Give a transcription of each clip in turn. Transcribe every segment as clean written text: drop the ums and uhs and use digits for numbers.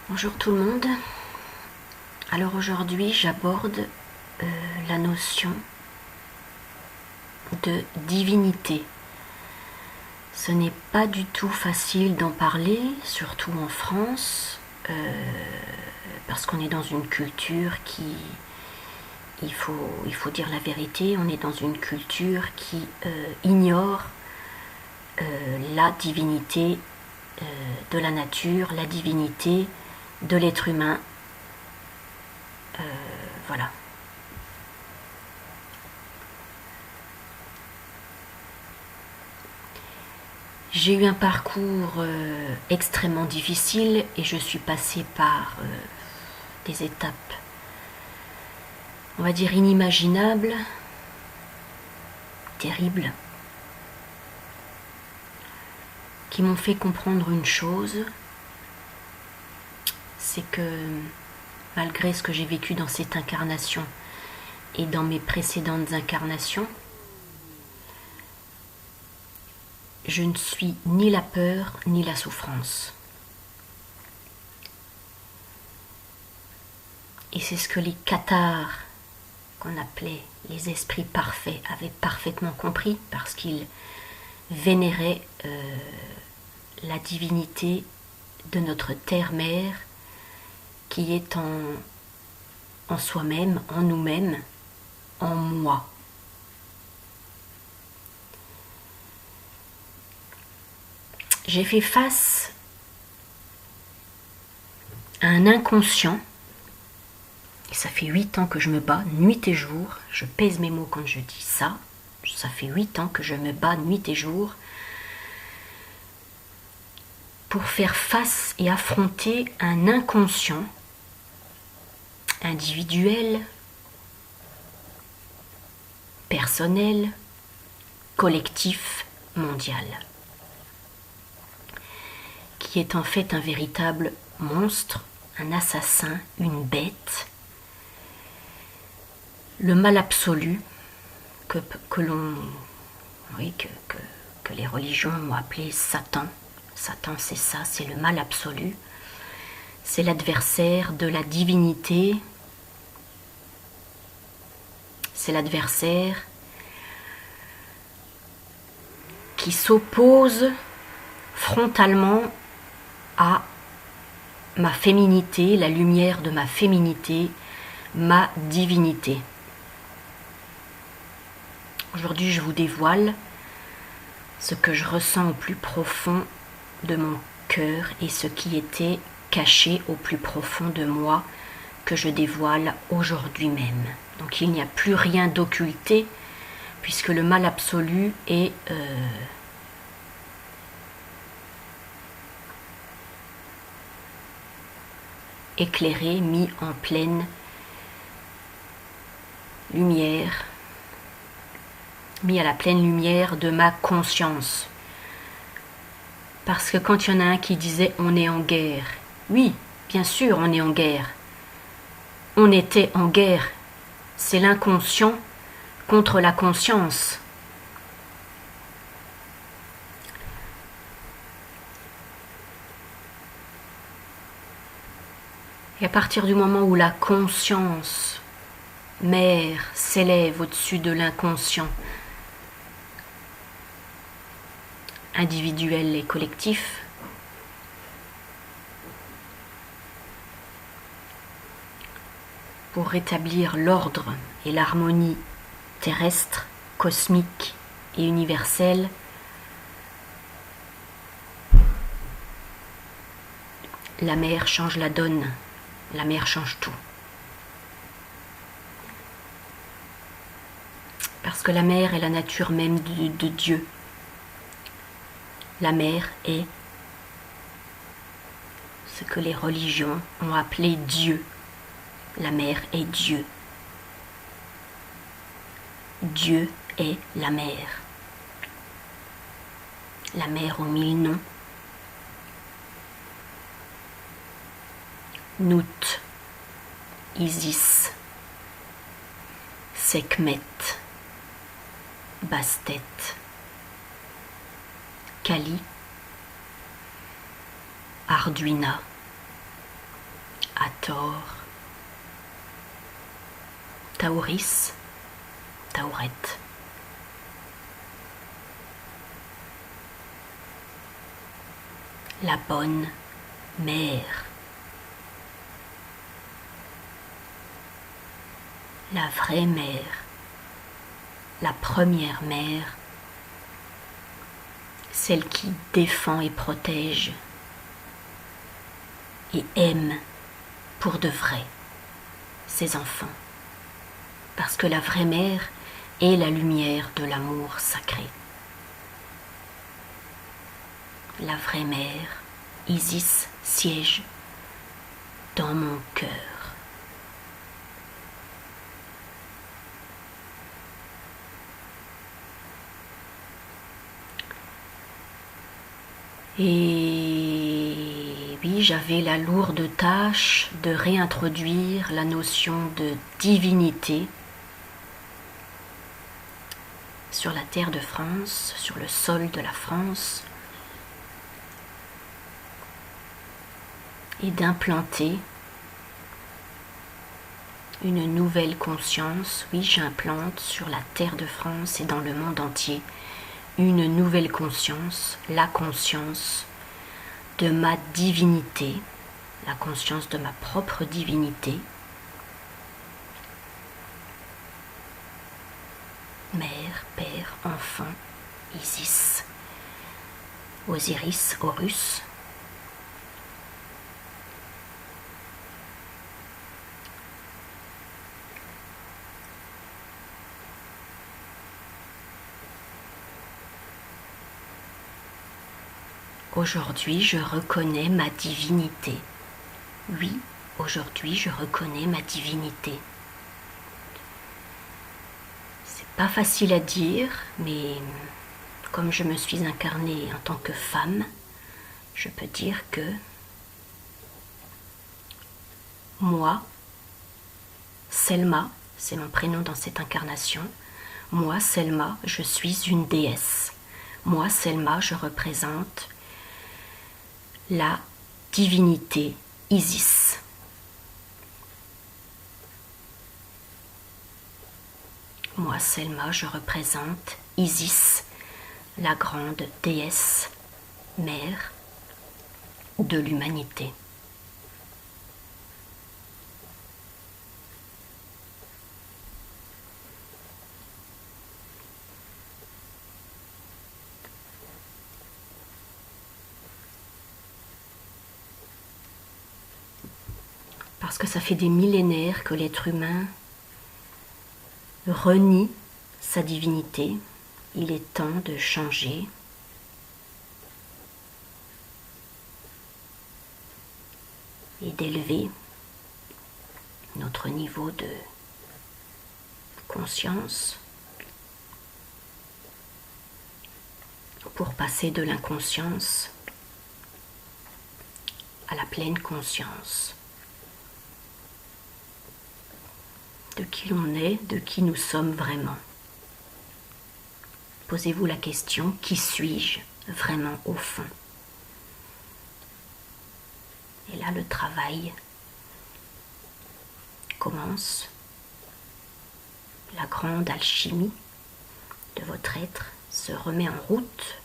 Bonjour tout le monde. Alors aujourd'hui j'aborde la notion de divinité. Ce n'est pas du tout facile d'en parler, surtout en France, parce qu'on est dans une culture qui, il faut dire la vérité, on est dans une culture qui ignore la divinité de la nature, la divinité de l'être humain. Voilà. J'ai eu un parcours extrêmement difficile et je suis passée par des étapes, on va dire, inimaginables, terribles, qui m'ont fait comprendre une chose, c'est que malgré ce que j'ai vécu dans cette incarnation et dans mes précédentes incarnations, je ne suis ni la peur ni la souffrance. Et c'est ce que les cathares, qu'on appelait les esprits parfaits, avaient parfaitement compris, parce qu'ils vénéraient la divinité de notre terre-mère, qui est en soi-même, en nous-mêmes, en moi. J'ai fait face à un inconscient, et ça fait 8 ans que je me bats nuit et jour, je pèse mes mots quand je dis ça, ça fait 8 ans que je me bats nuit et jour pour faire face et affronter un inconscient individuel, personnel, collectif, mondial, qui est en fait un véritable monstre, un assassin, une bête, le mal absolu que les religions ont appelé Satan. Satan, c'est ça, c'est le mal absolu. C'est l'adversaire de la divinité. C'est l'adversaire qui s'oppose frontalement à ma féminité, la lumière de ma féminité, ma divinité. Aujourd'hui, je vous dévoile ce que je ressens au plus profond de mon cœur et ce qui était caché au plus profond de moi que je dévoile aujourd'hui même. Donc il n'y a plus rien d'occulté puisque le mal absolu est éclairé, mis en pleine lumière, mis à la pleine lumière de ma conscience. Parce que quand il y en a un qui disait on est en guerre, oui, bien sûr on est en guerre. On était en guerre. C'est l'inconscient contre la conscience. Et à partir du moment où la conscience mère s'élève au-dessus de l'inconscient, individuel et collectif, pour rétablir l'ordre et l'harmonie terrestre, cosmique et universelle, la mer change la donne, la mer change tout. Parce que la mer est la nature même de Dieu. La mer est ce que les religions ont appelé Dieu. La mer est Dieu. Dieu est la mer. La mer aux 1000 noms. Nout, Isis, Sekhmet, Bastet, Kali, Arduina, Hathor, Taoris, Taoret. La bonne mère, la vraie mère, la première mère, celle qui défend et protège et aime pour de vrai ses enfants, parce que la vraie mère est la lumière de l'amour sacré. La vraie mère, Isis, siège dans mon cœur. Et oui, j'avais la lourde tâche de réintroduire la notion de divinité sur la terre de France, sur le sol de la France, et d'implanter une nouvelle conscience. Oui, j'implante sur la terre de France et dans le monde entier une nouvelle conscience, la conscience de ma divinité, la conscience de ma propre divinité, mère, père, enfant, Isis, Osiris, Horus. Aujourd'hui, je reconnais ma divinité. Oui, aujourd'hui, je reconnais ma divinité. C'est pas facile à dire, mais comme je me suis incarnée en tant que femme, je peux dire que moi, Selma, c'est mon prénom dans cette incarnation, moi, Selma, je suis une déesse. Moi, Selma, je représente la divinité Isis. Moi, Selma, je représente Isis, la grande déesse, mère de l'humanité. Parce que ça fait des millénaires que l'être humain renie sa divinité. Il est temps de changer. Et d'élever notre niveau de conscience pour passer de l'inconscience à la pleine conscience de qui l'on est, de qui nous sommes vraiment. Posez-vous la question, qui suis-je vraiment au fond? Et là, le travail commence. La grande alchimie de votre être se remet en route.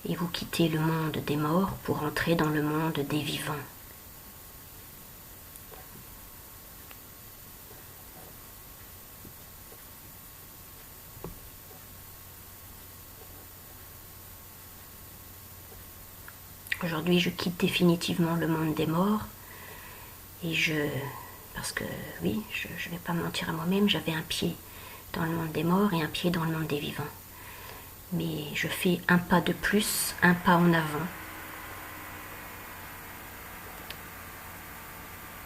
Et vous quittez le monde des morts pour entrer dans le monde des vivants. Aujourd'hui, je quitte définitivement le monde des morts et parce que oui, je ne vais pas mentir à moi-même, j'avais un pied dans le monde des morts et un pied dans le monde des vivants. Mais je fais un pas de plus, un pas en avant.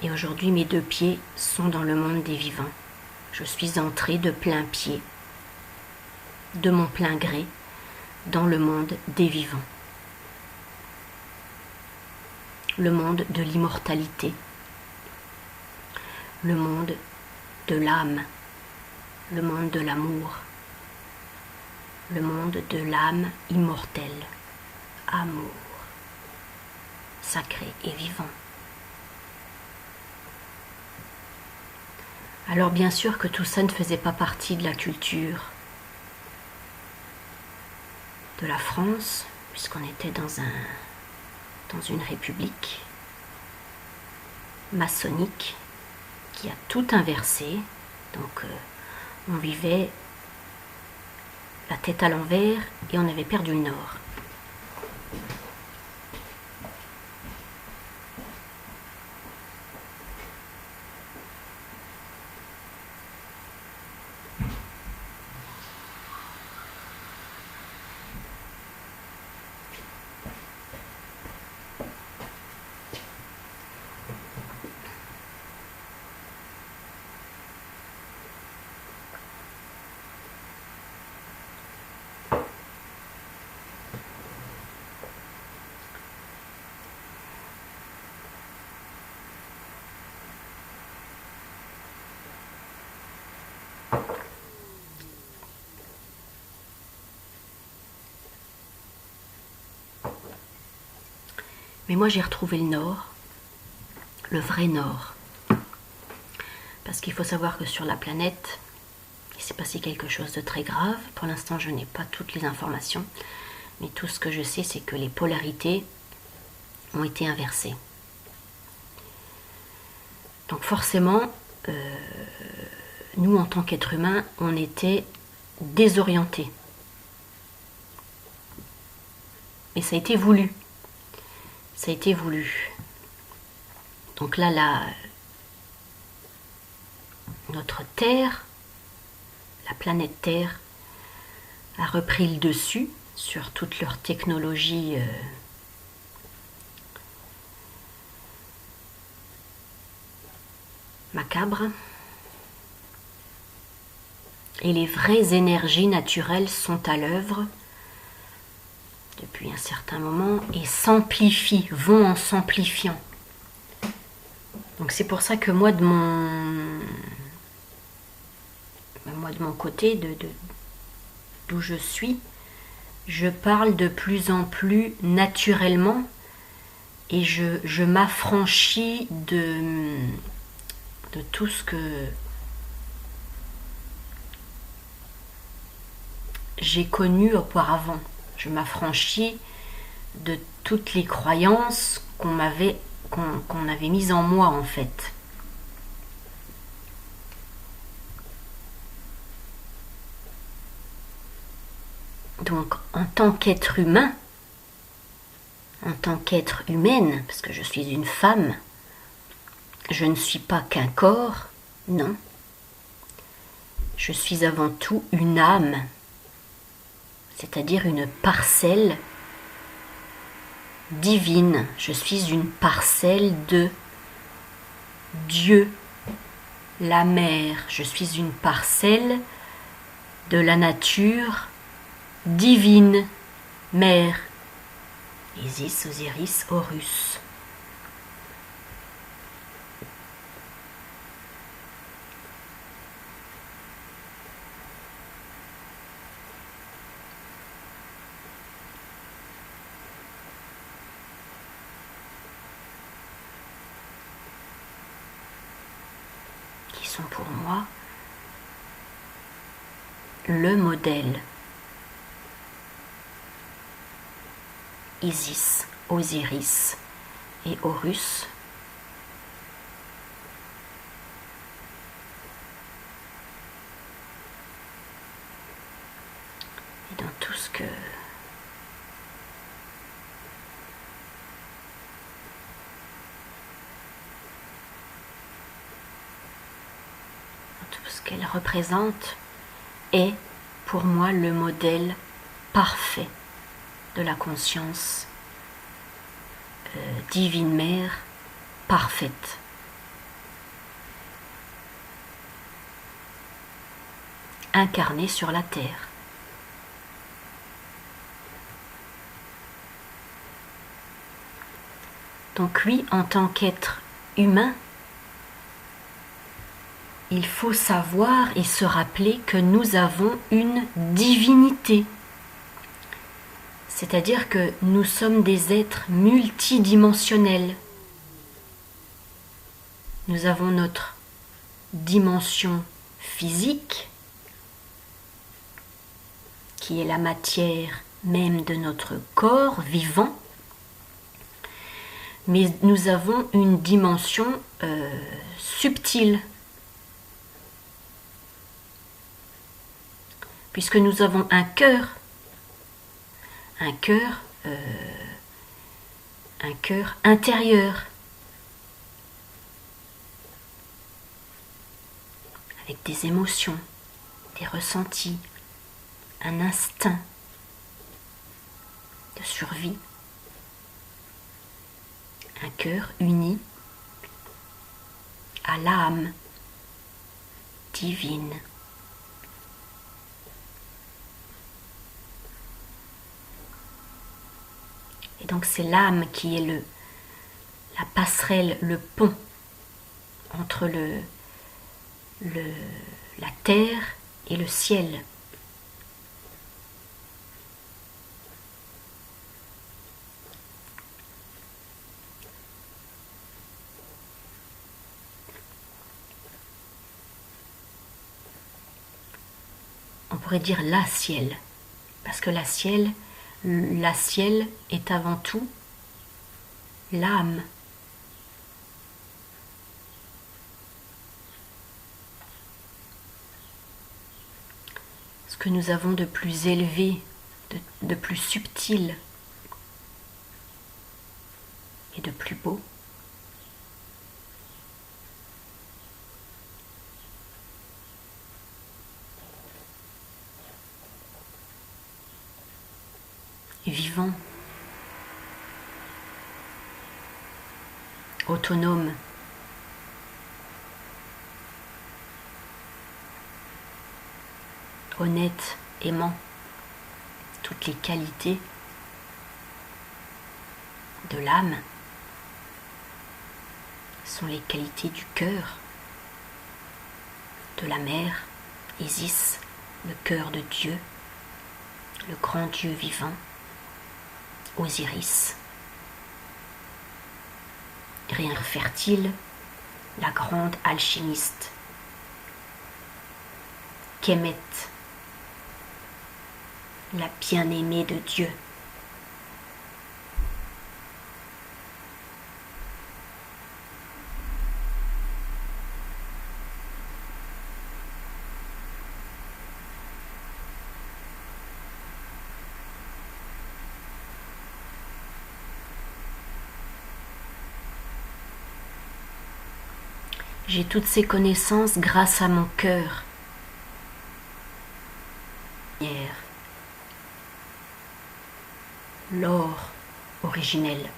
Et aujourd'hui, mes deux pieds sont dans le monde des vivants. Je suis entrée de plein pied, de mon plein gré, dans le monde des vivants. Le monde de l'immortalité, le monde de l'âme, le monde de l'amour, le monde de l'âme immortelle, amour. sacré et vivant. Alors bien sûr que tout ça ne faisait pas partie de la culture de la France, puisqu'on était dans une république maçonnique qui a tout inversé. Donc on vivait la tête à l'envers et on avait perdu le nord. Mais moi j'ai retrouvé le nord, le vrai nord. Parce qu'il faut savoir que sur la planète, il s'est passé quelque chose de très grave. Pour l'instant, je n'ai pas toutes les informations. Mais tout ce que je sais, c'est que les polarités ont été inversées. Donc forcément, nous en tant qu'êtres humains, on était désorientés. Et ça a été voulu. Ça a été voulu. Donc là, notre Terre, la planète Terre, a repris le dessus sur toute leur technologie macabre. Et les vraies énergies naturelles sont à l'œuvre depuis un certain moment et s'amplifient, vont en s'amplifiant. Donc c'est pour ça que moi de mon côté, d'où je suis, je parle de plus en plus naturellement et je m'affranchis de tout ce que j'ai connu auparavant. Je m'affranchis de toutes les croyances qu'on avait mises en moi en fait. Donc en tant qu'être humain, en tant qu'être humaine, parce que je suis une femme, je ne suis pas qu'un corps, non. Je suis avant tout une âme, c'est-à-dire une parcelle divine. Je suis une parcelle de Dieu, la mère. Je suis une parcelle de la nature divine, mère. Isis, Osiris, Horus. Qui sont pour moi le modèle. Isis, Osiris et Horus. Et dans tout ce que qu'elle représente est pour moi le modèle parfait de la conscience divine mère parfaite. Incarnée sur la terre. Donc oui, en tant qu'être humain, il faut savoir et se rappeler que nous avons une divinité. C'est-à-dire que nous sommes des êtres multidimensionnels. Nous avons notre dimension physique, qui est la matière même de notre corps vivant, mais nous avons une dimension subtile, puisque nous avons un cœur intérieur, avec des émotions, des ressentis, un instinct de survie, un cœur uni à l'âme divine. Et donc c'est l'âme qui est la passerelle, le pont entre la terre et le ciel. On pourrait dire la ciel, parce que la ciel est avant tout l'âme. Ce que nous avons de plus élevé, de plus subtil et de plus beau. Vivant, autonome, honnête, aimant, toutes les qualités de l'âme sont les qualités du cœur, de la mère, Isis, le cœur de Dieu, le grand Dieu vivant, Osiris, rien fertile, la grande alchimiste, Kemet, la bien-aimée de Dieu. J'ai toutes ces connaissances grâce à mon cœur. L'or originel.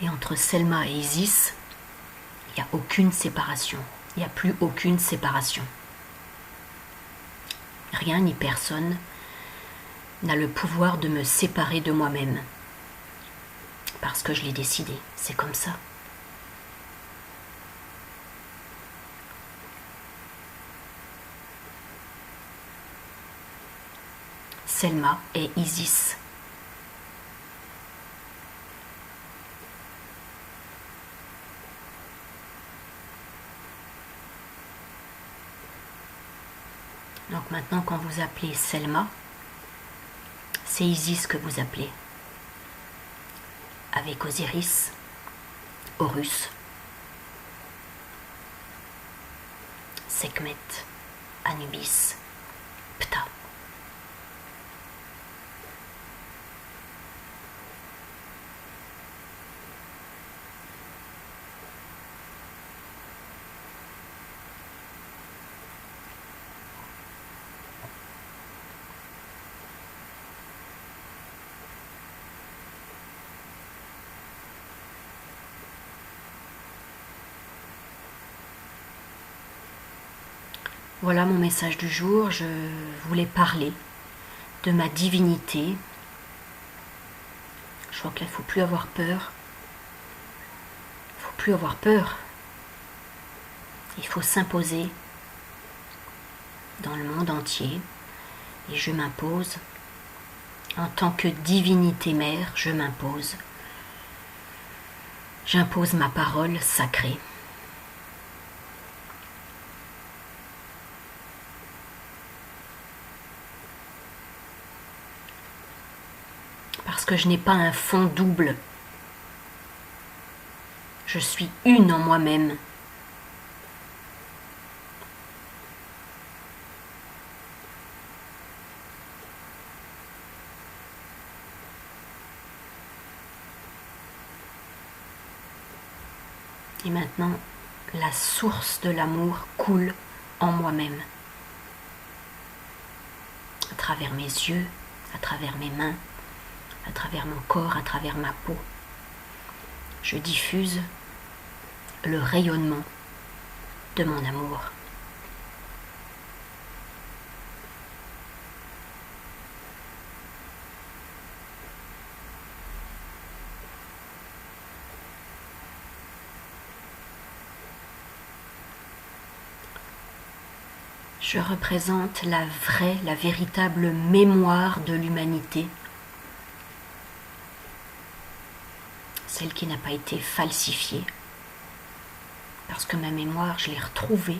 Et entre Selma et Isis, il n'y a aucune séparation. Il n'y a plus aucune séparation. Rien ni personne n'a le pouvoir de me séparer de moi-même. Parce que je l'ai décidé. C'est comme ça. Selma et Isis. Donc maintenant, quand vous appelez Selma, c'est Isis que vous appelez. Avec Osiris, Horus, Sekhmet, Anubis, Ptah. Voilà mon message du jour. Je voulais parler de ma divinité. Je crois qu'il ne faut plus avoir peur. Il ne faut plus avoir peur. Il faut s'imposer dans le monde entier. Et je m'impose. En tant que divinité mère, je m'impose. J'impose ma parole sacrée. Parce que je n'ai pas un fond double. Je suis une en moi-même. Et maintenant, la source de l'amour coule en moi-même. À travers mes yeux, à travers mes mains, à travers mon corps, à travers ma peau. Je diffuse le rayonnement de mon amour. Je représente la vraie, la véritable mémoire de l'humanité. Celle qui n'a pas été falsifiée. Parce que ma mémoire, je l'ai retrouvée.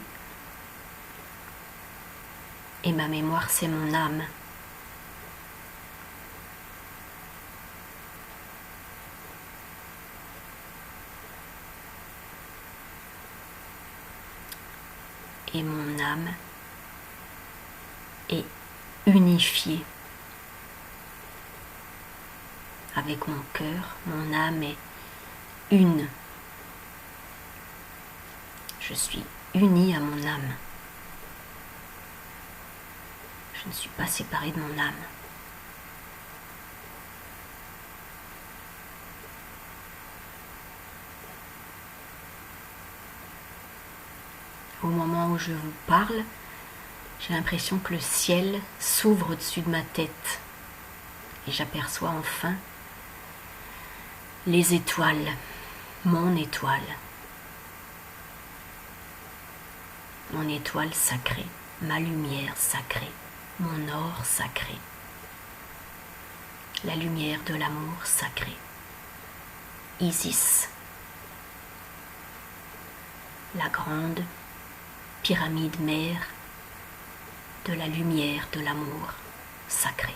Et ma mémoire, c'est mon âme. Et mon âme est unifiée avec mon cœur. Mon âme est une. Je suis unie à mon âme. Je ne suis pas séparée de mon âme. Au moment où je vous parle, j'ai l'impression que le ciel s'ouvre au-dessus de ma tête et j'aperçois enfin les étoiles, mon étoile sacrée, ma lumière sacrée, mon or sacré, la lumière de l'amour sacré, Isis, la grande pyramide mère de la lumière de l'amour sacré.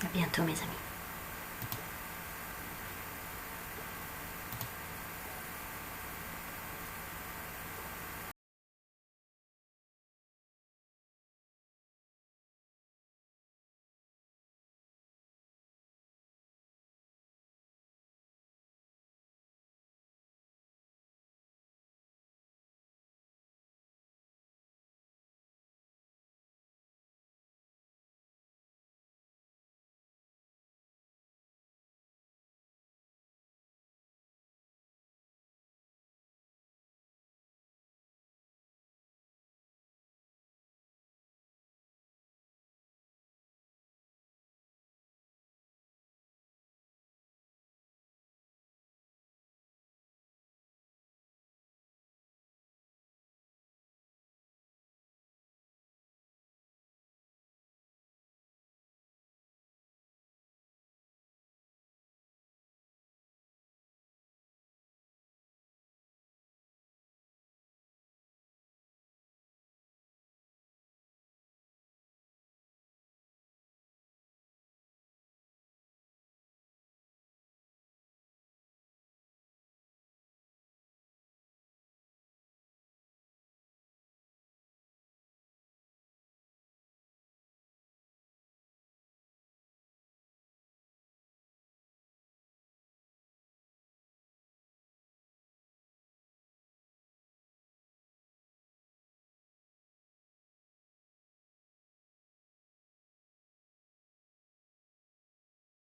À bientôt mes amis.